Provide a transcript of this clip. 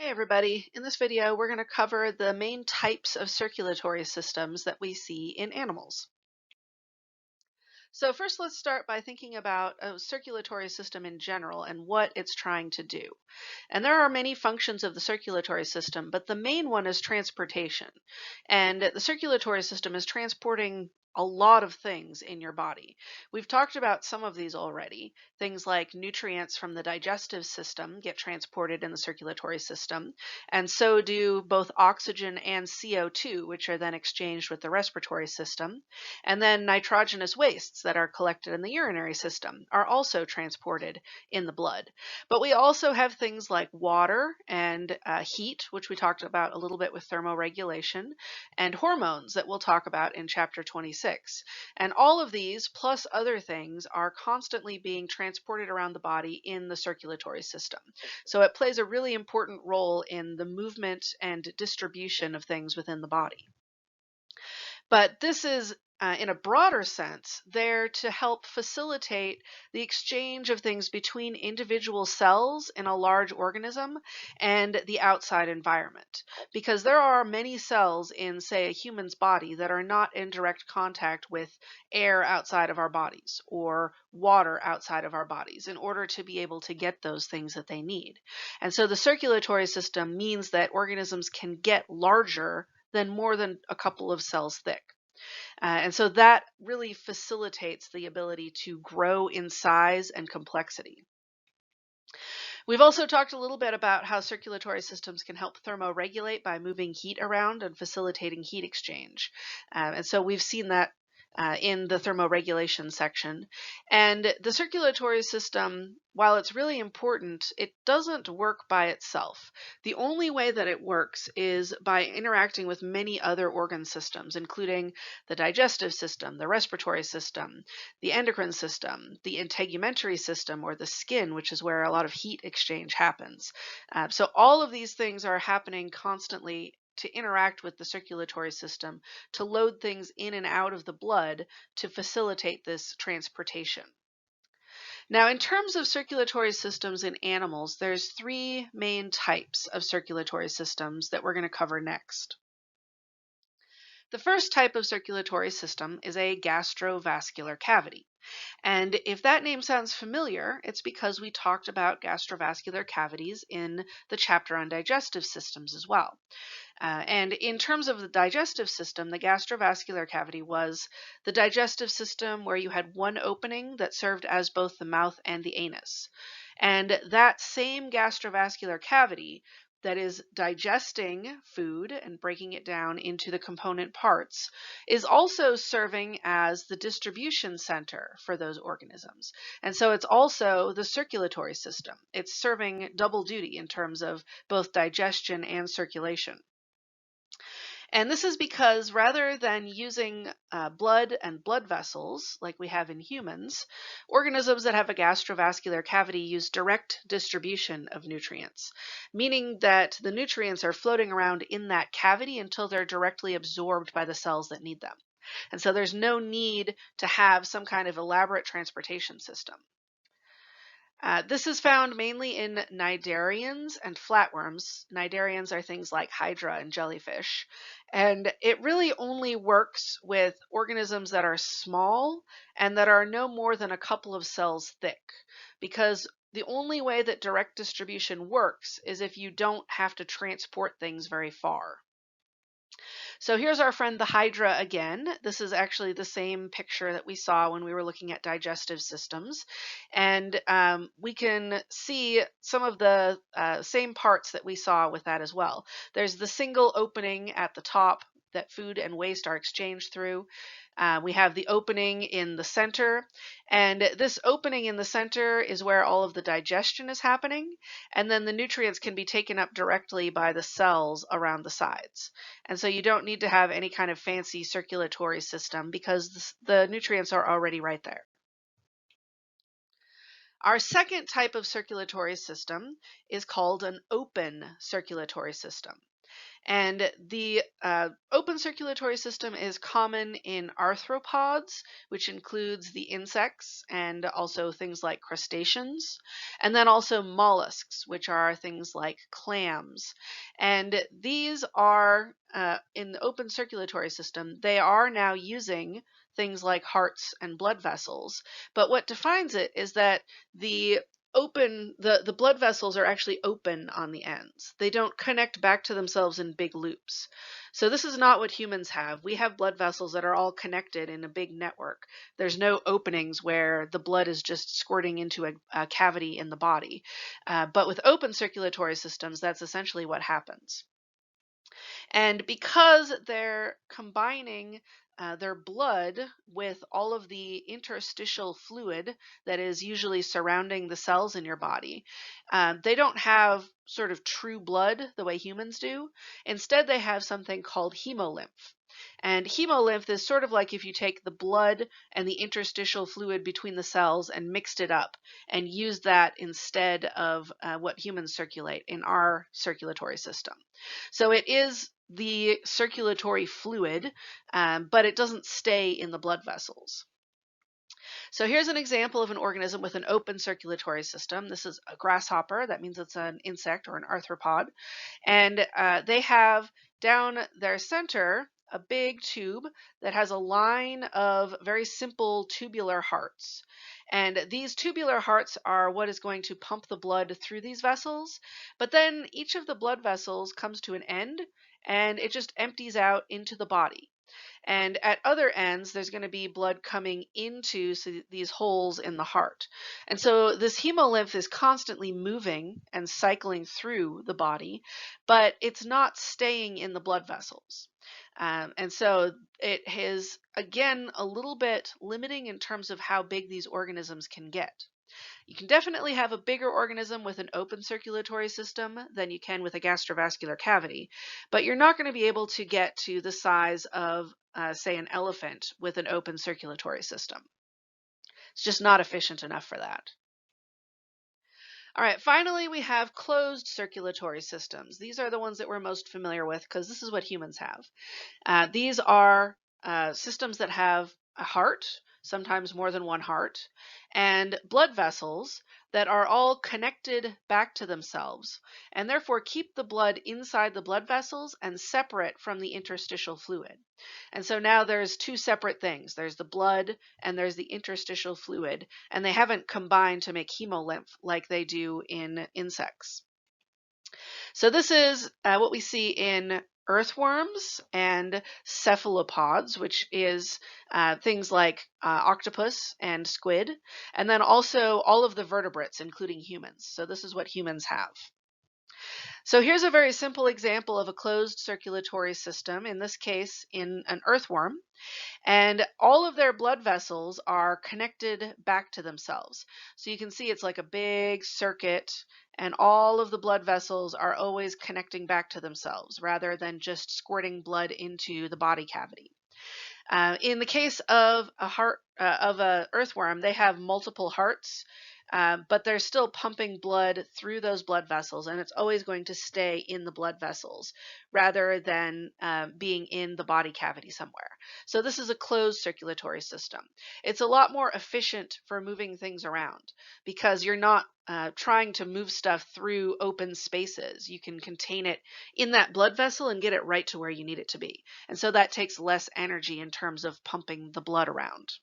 Hey everybody, in this video we're going to cover the main types of circulatory systems that we see in animals. So first let's start by thinking about a circulatory system in general and what it's trying to do. And there are many functions of the circulatory system, but the main one is transportation. And the circulatory system is transporting a lot of things in your body. We've talked about some of these already. Things like nutrients from the digestive system get transported in the circulatory system, and so do both oxygen and CO2, which are then exchanged with the respiratory system. And then nitrogenous wastes that are collected in the urinary system are also transported in the blood. But we also have things like water and heat, which we talked about a little bit with thermoregulation, and hormones that we'll talk about in chapter 26. And all of these, plus other things, are constantly being transported around the body in the circulatory system. So it plays a really important role in the movement and distribution of things within the body. But this is, in a broader sense, there to help facilitate the exchange of things between individual cells in a large organism and the outside environment. Because there are many cells in, say, a human's body that are not in direct contact with air outside of our bodies or water outside of our bodies in order to be able to get those things that they need. And so the circulatory system means that organisms can get larger than more than a couple of cells thick. And so that really facilitates the ability to grow in size and complexity. We've also talked a little bit about how circulatory systems can help thermoregulate by moving heat around and facilitating heat exchange. And so we've seen that in the thermoregulation section. And the circulatory system, while it's really important, it doesn't work by itself. The only way that it works is by interacting with many other organ systems, including the digestive system, the respiratory system, the endocrine system, the integumentary system, or the skin, which is where a lot of heat exchange happens. So all of these things are happening constantly to interact with the circulatory system to load things in and out of the blood to facilitate this transportation. Now, in terms of circulatory systems in animals, there's three main types of circulatory systems that we're going to cover next. The first type of circulatory system is a gastrovascular cavity. And if that name sounds familiar, it's because we talked about gastrovascular cavities in the chapter on digestive systems as well. And in terms of the digestive system, the gastrovascular cavity was the digestive system where you had one opening that served as both the mouth and the anus. And that same gastrovascular cavity that is digesting food and breaking it down into the component parts is also serving as the distribution center for those organisms. And so it's also the circulatory system. It's serving double duty in terms of both digestion and circulation. And this is because rather than using blood and blood vessels like we have in humans, organisms that have a gastrovascular cavity use direct distribution of nutrients, meaning that the nutrients are floating around in that cavity until they're directly absorbed by the cells that need them. And so there's no need to have some kind of elaborate transportation system. This is found mainly in cnidarians and flatworms. Cnidarians are things like hydra and jellyfish. And it really only works with organisms that are small and that are no more than a couple of cells thick, because the only way that direct distribution works is if you don't have to transport things very far. So here's our friend the hydra again. This is actually the same picture that we saw when we were looking at digestive systems. And we can see some of the same parts that we saw with that as well. There's the single opening at the top that food and waste are exchanged through. We have the opening in the center, and this opening in the center is where all of the digestion is happening, and then the nutrients can be taken up directly by the cells around the sides. And so you don't need to have any kind of fancy circulatory system because the nutrients are already right there. Our second type of circulatory system is called an open circulatory system. And the open circulatory system is common in arthropods, which includes the insects and also things like crustaceans, and then also mollusks, which are things like clams. And these are in the open circulatory system, they are now using things like hearts and blood vessels. But what defines it is that the the blood vessels are actually open on the ends. They don't connect back to themselves in big loops. So this is not what humans have. We have blood vessels that are all connected in a big network. There's no openings where the blood is just squirting into a cavity in the body. But with open circulatory systems, that's essentially what happens. And because they're combining their blood with all of the interstitial fluid that is usually surrounding the cells in your body, they don't have sort of true blood the way humans do. Instead, they have something called hemolymph. And hemolymph is sort of like if you take the blood and the interstitial fluid between the cells and mixed it up and used that instead of what humans circulate in our circulatory system. So it is the circulatory fluid, but it doesn't stay in the blood vessels. So here's an example of an organism with an open circulatory system. This is a grasshopper. That means it's an insect or an arthropod. And they have down their center a big tube that has a line of very simple tubular hearts. And these tubular hearts are what is going to pump the blood through these vessels. But then each of the blood vessels comes to an end and it just empties out into the body. And at other ends, there's going to be blood coming into these holes in the heart. And so this hemolymph is constantly moving and cycling through the body, but it's not staying in the blood vessels. And so it is, again, a little bit limiting in terms of how big these organisms can get. You can definitely have a bigger organism with an open circulatory system than you can with a gastrovascular cavity, but you're not going to be able to get to the size of, say, an elephant with an open circulatory system. It's just not efficient enough for that. All right, finally, we have closed circulatory systems. These are the ones that we're most familiar with because this is what humans have. These are systems that have a heart, sometimes more than one heart, and blood vessels that are all connected back to themselves and therefore keep the blood inside the blood vessels and separate from the interstitial fluid. And so now there's two separate things. There's the blood and there's the interstitial fluid, and they haven't combined to make hemolymph like they do in insects. So this is what we see in earthworms and cephalopods, which is things like octopus and squid, and then also all of the vertebrates, including humans. So this is what humans have. So here's a very simple example of a closed circulatory system, in this case in an earthworm. And all of their blood vessels are connected back to themselves. So you can see it's like a big circuit, and all of the blood vessels are always connecting back to themselves rather than just squirting blood into the body cavity. In the case of a heart of a earthworm, they have multiple hearts, but they're still pumping blood through those blood vessels, and it's always going to stay in the blood vessels rather than being in the body cavity somewhere. So this is a closed circulatory system. It's a lot more efficient for moving things around because you're not trying to move stuff through open spaces. You can contain it in that blood vessel and get it right to where you need it to be. And so that takes less energy in terms of pumping the blood around.